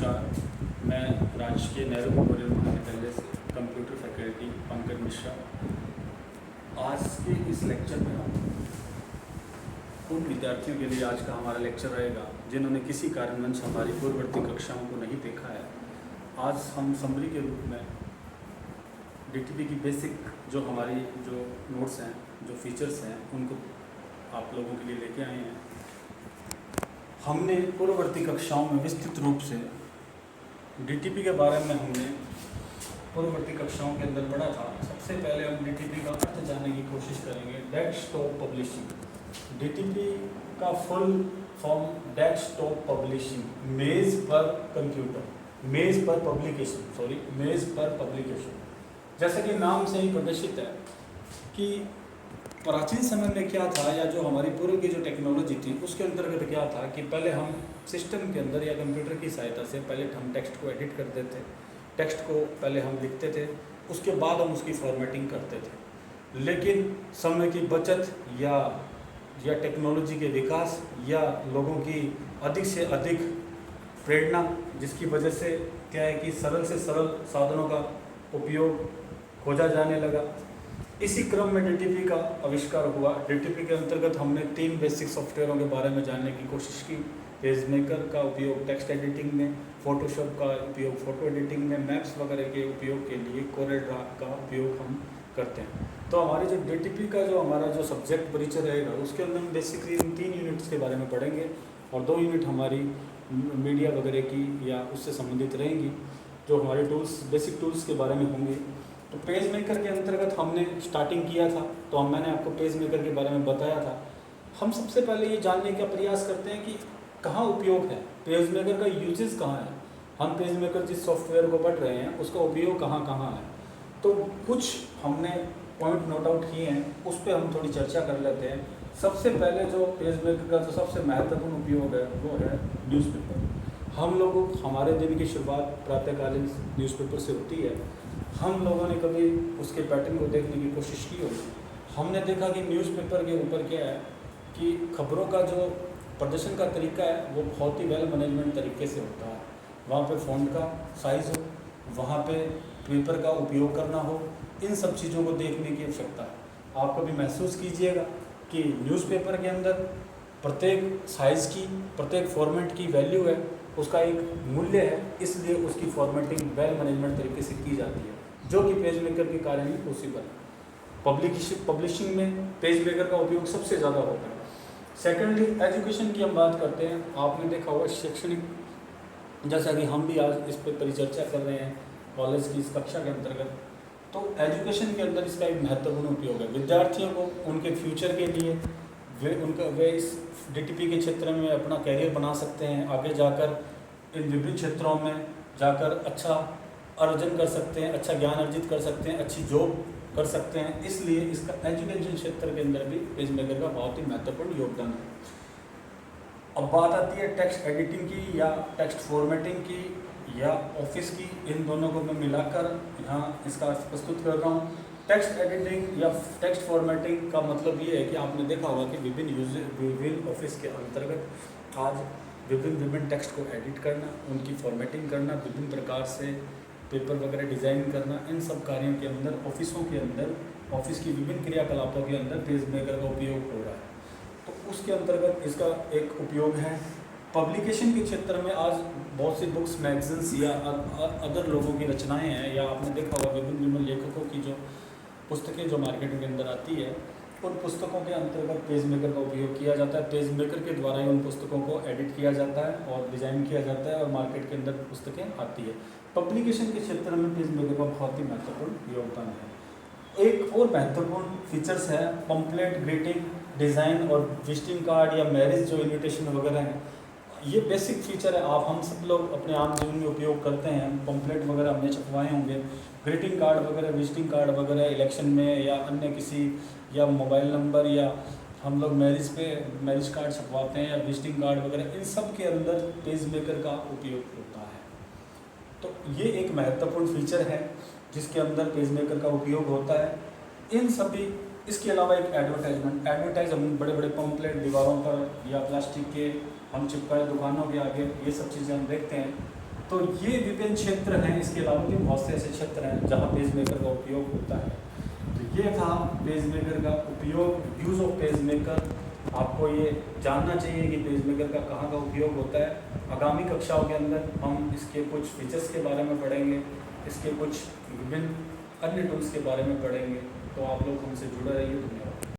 नमस्कार। मैं राजकीय नेहरू मेमोरियल महाविद्यालय से कंप्यूटर फैकल्टी पंकज मिश्रा। आज के इस लेक्चर में हम उन विद्यार्थियों के लिए आज का हमारा लेक्चर रहेगा जिन्होंने किसी कारणवश हमारी पूर्ववर्ती कक्षाओं को नहीं देखा है। आज हम समरी के रूप में डीटीपी की बेसिक जो हमारी जो नोट्स हैं, जो फीचर्स हैं, उनको आप लोगों के लिए लेके आए हैं। हमने पूर्ववर्ती कक्षाओं में विस्तृत रूप से डीटीपी के बारे में हमने पूर्ववर्ती कक्षाओं के अंदर पढ़ा था। सबसे पहले हम डीटीपी का अर्थ जानने की कोशिश करेंगे। Desktop publishing. डीटीपी का फुल फॉर्म डेस्कटॉप पब्लिशिंग, मेज पर कंप्यूटर, मेज पर पब्लिकेशन। जैसा कि नाम से ही प्रदर्शित है कि प्राचीन समय में क्या था, या जो हमारी पूर्व की जो टेक्नोलॉजी थी उसके अंतर्गत क्या था कि पहले हम सिस्टम के अंदर या कंप्यूटर की सहायता से पहले हम टेक्स्ट को एडिट करते थे। टेक्स्ट को पहले हम लिखते थे, उसके बाद हम उसकी फॉर्मेटिंग करते थे। लेकिन समय की बचत या टेक्नोलॉजी के विकास या लोगों की अधिक से अधिक प्रेरणा, जिसकी वजह से क्या है कि सरल से सरल साधनों का उपयोग खोजा जाने लगा। इसी क्रम में डीटीपी का आविष्कार हुआ। डीटीपी के अंतर्गत हमने 3 बेसिक सॉफ्टवेयरों के बारे में जानने की कोशिश की। पेज मेकर का उपयोग टेक्स्ट एडिटिंग में, फोटोशॉप का उपयोग फोटो एडिटिंग में, मैप्स वगैरह के उपयोग के लिए कोरेल ड्रा का उपयोग हम करते हैं। तो हमारी जो डीटीपी का जो हमारा जो सब्जेक्ट परिचय रहेगा उसके अंदर हम बेसिकली इन 3 यूनिट्स के बारे में पढ़ेंगे और 2 यूनिट हमारी मीडिया वगैरह की या उससे संबंधित रहेंगी, जो हमारे टूल्स, बेसिक टूल्स के बारे में होंगे। तो पेज मेकर के अंतर्गत हमने स्टार्टिंग किया था, तो मैंने आपको पेज मेकर के बारे में बताया था। हम सबसे पहले ये जानने का प्रयास करते हैं कि कहाँ उपयोग है, पेज मेकर का यूजेस कहाँ है। हम पेज मेकर जिस सॉफ्टवेयर को पढ़ रहे हैं उसका उपयोग कहाँ कहाँ है। तो कुछ हमने पॉइंट नोट आउट किए हैं, उस पर हम थोड़ी चर्चा कर लेते हैं। सबसे पहले जो पेज मेकर का जो सबसे महत्वपूर्ण उपयोग है वो है न्यूज़पेपर। हम लोगों, हमारे दिन की शुरुआत प्रातःकालीन न्यूज़पेपर से होती है। हम लोगों ने कभी उसके पैटर्न को देखने की कोशिश की होगी। हमने देखा कि न्यूज़पेपर के ऊपर क्या है कि खबरों का जो प्रदर्शन का तरीका है वो बहुत ही वेल मैनेजमेंट तरीके से होता है। वहाँ पे फ़ॉन्ट का साइज़ हो, वहाँ पे पेपर का उपयोग करना हो, इन सब चीज़ों को देखने की आवश्यकता है। आप कभी महसूस कीजिएगा कि न्यूज़पेपर के अंदर प्रत्येक साइज़ की, प्रत्येक फॉर्मेट की वैल्यू है, उसका एक मूल्य है, इसलिए उसकी फॉर्मेटिंग वेल मैनेजमेंट तरीके से की जाती है, जो कि पेज मेकर के कारण ही पॉसिबल है। पब्लिशिंग में पेज मेकर का उपयोग सबसे ज़्यादा होता है। सेकेंडली, एजुकेशन की हम बात करते हैं। आपने देखा होगा शैक्षणिक, जैसा कि हम भी आज इस पर परिचर्चा कर रहे हैं कॉलेज की इस कक्षा के अंतर्गत, तो एजुकेशन के अंदर इसका एक महत्वपूर्ण उपयोग है। विद्यार्थियों को उनके फ्यूचर के लिए वे इस डीटीपी के क्षेत्र में अपना कैरियर बना सकते हैं। आगे जाकर इन विभिन्न क्षेत्रों में जाकर अच्छा अर्जन कर सकते हैं, अच्छा ज्ञान अर्जित कर सकते हैं, अच्छी जॉब कर सकते हैं। इसलिए इसका एजुकेशन क्षेत्र के अंदर भी पेज मेकर का बहुत ही महत्वपूर्ण योगदान है। अब बात आती है टेक्स्ट एडिटिंग की या टेक्स्ट फॉर्मेटिंग की या ऑफिस की। इन दोनों को मैं मिलाकर यहाँ इसका प्रस्तुत कर रहा हूँ। टेक्स्ट एडिटिंग या टेक्स्ट फॉर्मेटिंग का मतलब ये है कि आपने देखा होगा कि विभिन्न ऑफिस के अंतर्गत आज विभिन्न टेक्स्ट को एडिट करना, उनकी फॉर्मेटिंग करना, विभिन्न प्रकार से पेपर वगैरह डिज़ाइन करना, इन सब कार्यों के अंदर ऑफिसों के अंदर, ऑफिस की विभिन्न क्रियाकलापों के अंदर पेज मेकर का उपयोग हो रहा है। तो उसके अंतर्गत इसका एक उपयोग है। पब्लिकेशन के क्षेत्र में आज बहुत सी बुक्स, मैगजीन्स या अदर लोगों की रचनाएं हैं, या आपने देखा होगा विभिन्न लेखकों की जो पुस्तकें जो मार्केट के अंदर आती है, उन पुस्तकों के अंतर्गत पेज मेकर का उपयोग किया जाता है। पेज मेकर के द्वारा ही उन पुस्तकों को एडिट किया जाता है और डिज़ाइन किया जाता है और मार्केट के अंदर पुस्तकें आती है। पब्लिकेशन के क्षेत्र में पेज मेकर का बहुत ही महत्वपूर्ण योगदान है। एक और महत्वपूर्ण फीचर्स है पम्पलेट, ग्रीटिंग, डिज़ाइन और विजिटिंग कार्ड या मैरिज जो इन्विटेशन वगैरह हैं। ये बेसिक फीचर है, हम सब लोग अपने आम जीवन में उपयोग करते हैं। पम्पलेट वगैरह हमने छपवाए होंगे, ग्रीटिंग कार्ड वगैरह, विजिटिंग कार्ड वगैरह इलेक्शन में या अन्य किसी, या मोबाइल नंबर, या हम लोग मैरिज कार्ड छपवाते हैं या विजिटिंग कार्ड वगैरह, इन सब के अंदर पेज मेकर का उपयोग होता है। तो ये एक महत्वपूर्ण फीचर है जिसके अंदर पेज मेकर का उपयोग होता है। इन सभी, इसके अलावा एक एडवर्टाइज हम बड़े बड़े पम्पलेट दीवारों पर या प्लास्टिक के हम चिपकाए दुकानों के आगे, ये सब चीज़ें हम देखते हैं। तो ये विभिन्न क्षेत्र हैं। इसके अलावा भी बहुत से ऐसे क्षेत्र हैं जहाँ पेसमेकर का उपयोग होता है। तो ये था पेसमेकर का उपयोग, यूज़ ऑफ पेसमेकर। आपको ये जानना चाहिए कि पेसमेकर का कहाँ का उपयोग होता है। आगामी कक्षाओं के अंदर हम इसके कुछ फीचर्स के बारे में पढ़ेंगे, इसके कुछ विभिन्न अन्य टूल्स के बारे में पढ़ेंगे। तो आप लोग हमसे जुड़े रहिए। धन्यवाद।